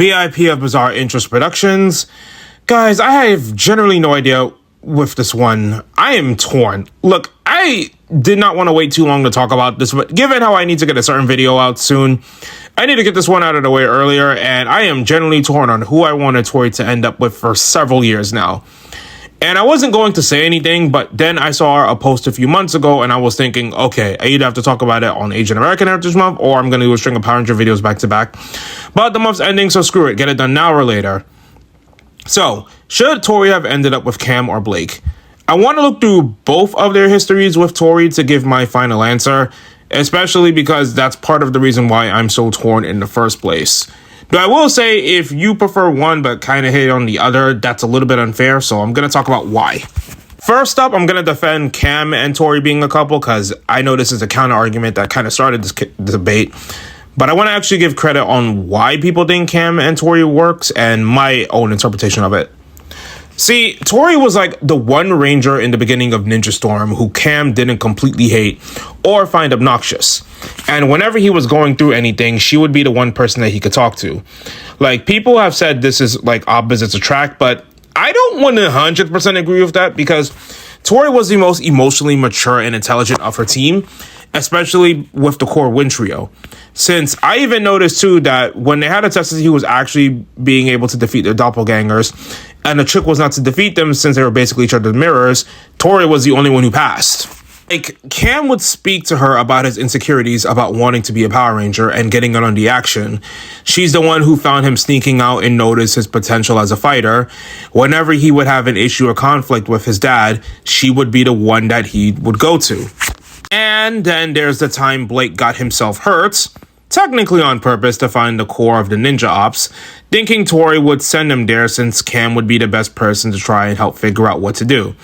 VIP of Bizarre Interest Productions. Guys, I have generally no idea with this one. I am torn. Look, I did not want to wait too long to talk about this, but given how I need to get a certain video out soon, I need to get this one out of the way earlier, and I am generally torn on who I wanted Tori to end up with for several years now. And I wasn't going to say anything, but then I saw a post a few months ago, and I was thinking, okay, I either have to talk about it on Asian American Heritage Month, or I'm going to do a string of Power Ranger videos back to back. But the month's ending, so screw it. Get it done now or later. So, should Tori have ended up with Cam or Blake? I want to look through both of their histories with Tori to give my final answer, especially because that's part of the reason why I'm so torn in the first place. But I will say, if you prefer one but kind of hate on the other, that's a little bit unfair, so I'm going to talk about why. First up, I'm going to defend Cam and Tori being a couple, because I know this is a counter-argument that kind of started this debate. But I want to actually give credit on why people think Cam and Tori works and my own interpretation of it. See, Tori was like the one ranger in the beginning of Ninja Storm who Cam didn't completely hate or find obnoxious. And whenever he was going through anything, she would be the one person that he could talk to. Like, people have said this is like opposites attract, but I don't 100% agree with that, because Tori was the most emotionally mature and intelligent of her team, especially with the core Wind Trio. Since I even noticed too that when they had a test, he was actually being able to defeat their doppelgangers, and the trick was not to defeat them since they were basically each other's mirrors. Tori was the only one who passed. Like, Cam would speak to her about his insecurities about wanting to be a Power Ranger and getting in on the action. She's the one who found him sneaking out and noticed his potential as a fighter. Whenever he would have an issue or conflict with his dad, she would be the one that he would go to. And then there's the time Blake got himself hurt, technically on purpose to find the core of the ninja ops, thinking Tori would send him there since Cam would be the best person to try and help figure out what to do.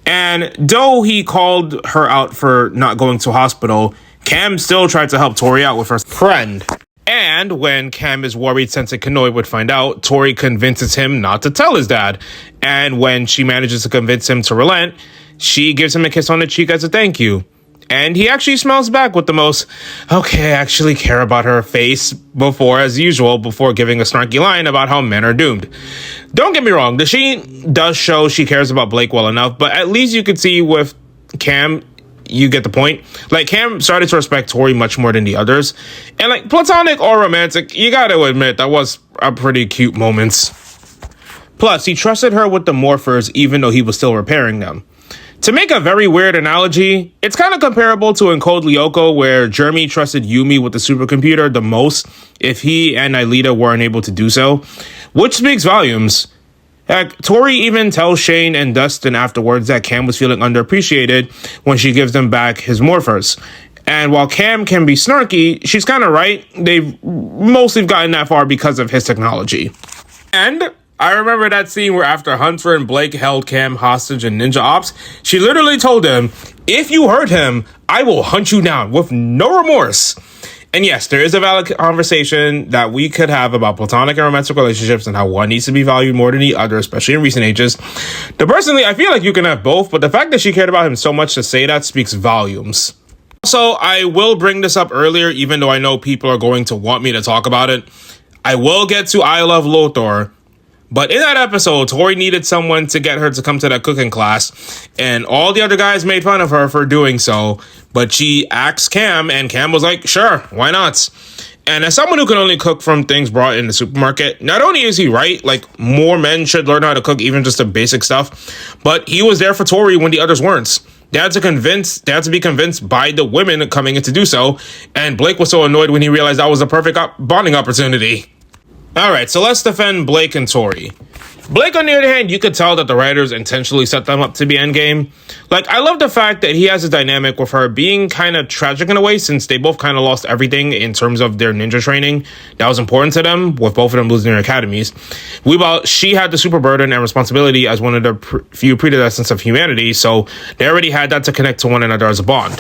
And though he called her out for not going to hospital, Cam still tried to help Tori out with her friend. And when Cam is worried Sensei Kanoi would find out, Tori convinces him not to tell his dad. And when she manages to convince him to relent, she gives him a kiss on the cheek as a thank you. And he actually smiles back with the most, okay, I actually care about her face before giving a snarky line about how men are doomed. Don't get me wrong, the scene does show she cares about Blake well enough, but at least you could see with Cam, you get the point. Like, Cam started to respect Tori much more than the others. And like, platonic or romantic, you gotta admit, that was a pretty cute moments. Plus, he trusted her with the morphers even though he was still repairing them. To make a very weird analogy, it's kind of comparable to in Code Lyoko, where Jeremy trusted Yumi with the supercomputer the most if he and Aelita weren't able to do so, which speaks volumes. Heck, Tori even tells Shane and Dustin afterwards that Cam was feeling underappreciated when she gives them back his morphers. And while Cam can be snarky, she's kind of right. They've mostly gotten that far because of his technology. And I remember that scene where after Hunter and Blake held Cam hostage in Ninja Ops, she literally told him, if you hurt him, I will hunt you down with no remorse. And yes, there is a valid conversation that we could have about platonic and romantic relationships and how one needs to be valued more than the other, especially in recent ages. Personally, I feel like you can have both, but the fact that she cared about him so much to say that speaks volumes. Also, I will bring this up earlier, even though I know people are going to want me to talk about it. I will get to I Love Lothar. But in that episode, Tori needed someone to get her to come to that cooking class, and all the other guys made fun of her for doing so, but she asked Cam, and Cam was like, sure, why not? And as someone who can only cook from things brought in the supermarket, not only is he right, like, more men should learn how to cook even just the basic stuff, but he was there for Tori when the others weren't. They had to be convinced by the women coming in to do so, and Blake was so annoyed when he realized that was a perfect bonding opportunity. Alright, so let's defend Blake and Tori. Blake, on the other hand, you could tell that the writers intentionally set them up to be endgame. Like, I love the fact that he has a dynamic with her being kind of tragic in a way, since they both kind of lost everything in terms of their ninja training that was important to them, with both of them losing their academies. She had the super burden and responsibility as one of the few predestineds of humanity, so they already had that to connect to one another as a bond.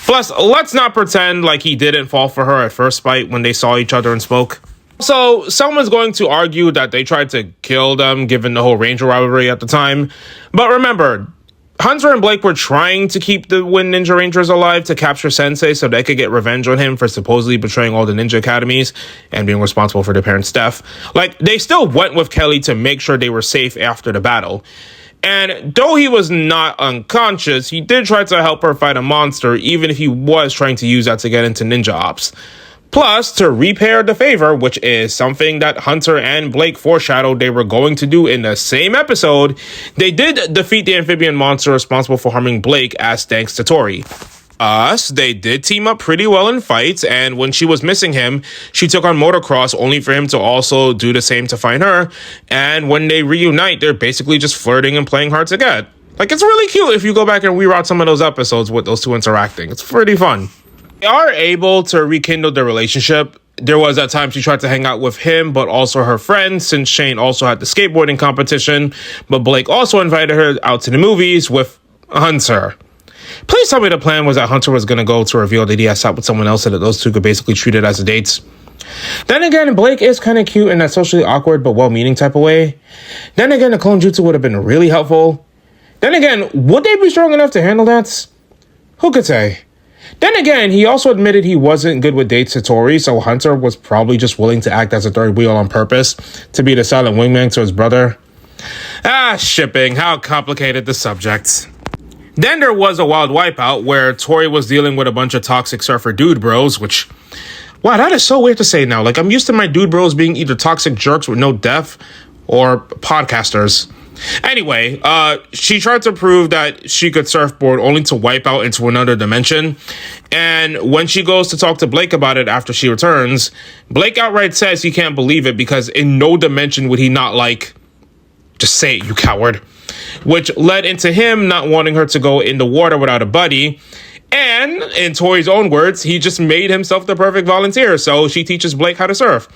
Plus, let's not pretend like he didn't fall for her at first bite when they saw each other and spoke. So, someone's going to argue that they tried to kill them given the whole Ranger rivalry at the time. But remember, Hunter and Blake were trying to keep the Wind Ninja Rangers alive to capture Sensei so they could get revenge on him for supposedly betraying all the ninja academies and being responsible for their parents' death. Like, they still went with Kelly to make sure they were safe after the battle. And though he was not unconscious, he did try to help her fight a monster, even if he was trying to use that to get into ninja ops. Plus, to repair the favor, which is something that Hunter and Blake foreshadowed they were going to do in the same episode, they did defeat the amphibian monster responsible for harming Blake as thanks to Tori. They did team up pretty well in fights, and when she was missing him, she took on motocross only for him to also do the same to find her, and when they reunite, they're basically just flirting and playing hard to get. Like, it's really cute if you go back and rewatch some of those episodes with those two interacting. It's pretty fun. They are able to rekindle their relationship. There was that time she tried to hang out with him, but also her friends, since Shane also had the skateboarding competition, but Blake also invited her out to the movies with Hunter. Please tell me the plan was that Hunter was going to go to reveal that he has sat with someone else and that those two could basically treat it as a date. Then again, Blake is kind of cute in that socially awkward but well-meaning type of way. Then again, the clone jutsu would have been really helpful. Then again, would they be strong enough to handle that? Who could say? Then again, he also admitted he wasn't good with dates to Tori, so Hunter was probably just willing to act as a third wheel on purpose to be the silent wingman to his brother. Shipping, how complicated the subject. Then there was a wild wipeout where Tori was dealing with a bunch of toxic surfer dude bros, which, wow, that is so weird to say now. Like, I'm used to my dude bros being either toxic jerks with no depth or podcasters. Anyway, she tried to prove that she could surfboard only to wipe out into another dimension. And when she goes to talk to Blake about it after she returns, Blake outright says he can't believe it because in no dimension would he not just say it, you coward. Which led into him not wanting her to go in the water without a buddy. And in Tori's own words, he just made himself the perfect volunteer. So she teaches Blake how to surf.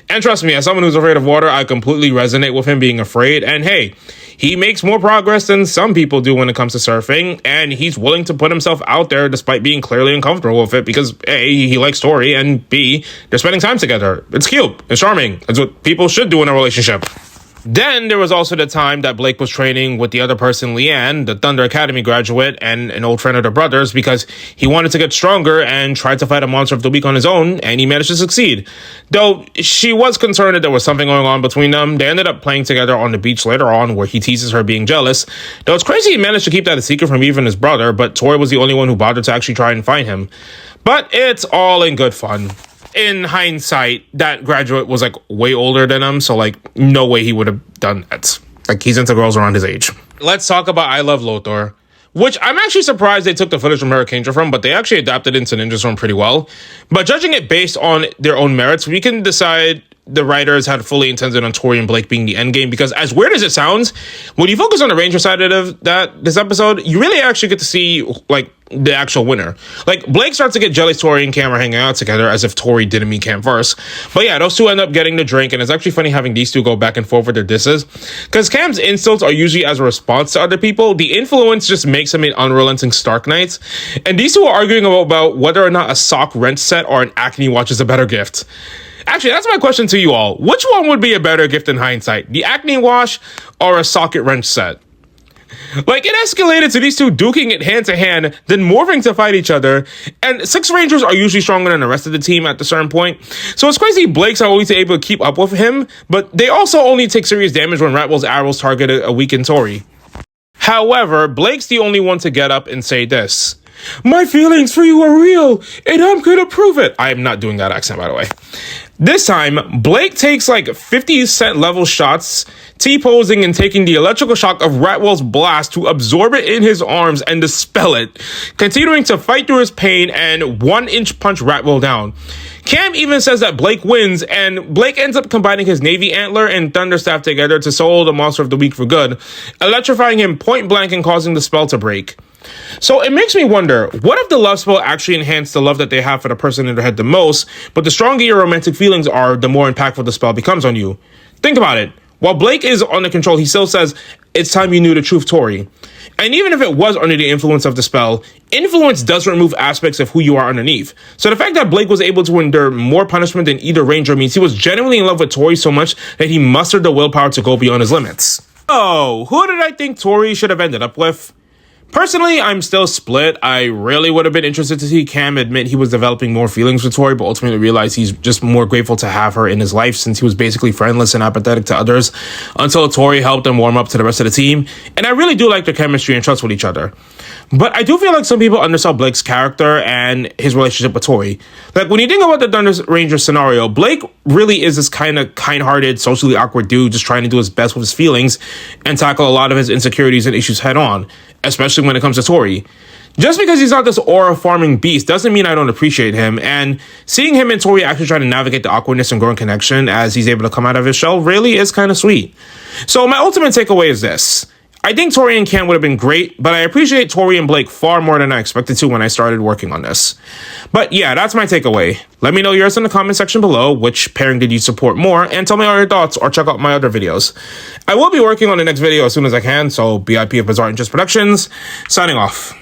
And trust me, as someone who's afraid of water, I completely resonate with him being afraid. And hey, he makes more progress than some people do when it comes to surfing. And he's willing to put himself out there despite being clearly uncomfortable with it because A, he likes Tori, and B, they're spending time together. It's cute. It's charming. It's what people should do in a relationship. Then there was also the time that Blake was training with the other person, Leanne, the Thunder Academy graduate and an old friend of their brothers, because he wanted to get stronger and tried to fight a monster of the week on his own, and he managed to succeed. Though she was concerned that there was something going on between them, they ended up playing together on the beach later on where he teases her being jealous. Though it's crazy he managed to keep that a secret from even his brother, but Tori was the only one who bothered to actually try and find him. But it's all in good fun. In hindsight, that graduate was way older than him, so no way he would have done that. He's into girls around his age. Let's talk about I Love Lothar, which I'm actually surprised they took the footage from Hurricane from, but they actually adapted into Ninja Storm pretty well. But judging it based on their own merits, we can decide the writers had fully intended on Tori and Blake being the endgame, because as weird as it sounds, when you focus on the Ranger side of this episode, you really actually get to see the actual winner. Blake starts to get jealous Tori and Cam are hanging out together, as if Tori didn't meet Cam first. But yeah, those two end up getting the drink, and it's actually funny having these two go back and forth with their disses, because Cam's insults are usually as a response to other people. The influence just makes him an unrelenting Stark Knight, and these two are arguing about whether or not a sock wrench set or an acne watch is a better gift. Actually, that's my question to you all. Which one would be a better gift in hindsight? The acne wash or a socket wrench set? It escalated to these two duking it hand to hand, then morphing to fight each other. And 6 Rangers are usually stronger than the rest of the team at a certain point. So it's crazy Blake's always able to keep up with him, but they also only take serious damage when Ratwell's arrows target a weakened Tori. However, Blake's the only one to get up and say this: "My feelings for you are real, and I'm gonna prove it." I am not doing that accent, by the way. This time, Blake takes 50-cent level shots, T-posing and taking the electrical shock of Ratwell's blast to absorb it in his arms and dispel it, continuing to fight through his pain and 1-inch punch Ratwell down. Cam even says that Blake wins, and Blake ends up combining his Navy Antler and Thunderstaff together to solo the Monster of the Week for good, electrifying him point blank and causing the spell to break. So it makes me wonder, what if the love spell actually enhanced the love that they have for the person in their head the most, but the stronger your romantic feelings are, the more impactful the spell becomes on you? Think about it. While Blake is under control, he still says, "It's time you knew the truth, Tori." And even if it was under the influence of the spell, influence does remove aspects of who you are underneath. So the fact that Blake was able to endure more punishment than either Ranger means he was genuinely in love with Tori so much that he mustered the willpower to go beyond his limits. Oh, who did I think Tori should have ended up with? Personally, I'm still split. I really would have been interested to see Cam admit he was developing more feelings for Tori, but ultimately realized he's just more grateful to have her in his life since he was basically friendless and apathetic to others until Tori helped him warm up to the rest of the team. And I really do like their chemistry and trust with each other. But I do feel like some people undersell Blake's character and his relationship with Tori. Like, when you think about the Thunder Ranger scenario, Blake really is this kind of kind-hearted, socially awkward dude just trying to do his best with his feelings and tackle a lot of his insecurities and issues head on, especially when it comes to Tori. Just because he's not this aura-farming beast doesn't mean I don't appreciate him, and seeing him and Tori actually try to navigate the awkwardness and growing connection as he's able to come out of his shell really is kind of sweet. So my ultimate takeaway is this. I think Tori and Cam would have been great, but I appreciate Tori and Blake far more than I expected to when I started working on this. But yeah, that's my takeaway. Let me know yours in the comment section below. Which pairing did you support more? And tell me all your thoughts or check out my other videos. I will be working on the next video as soon as I can, so BIP of Bizarre Interest Productions, signing off.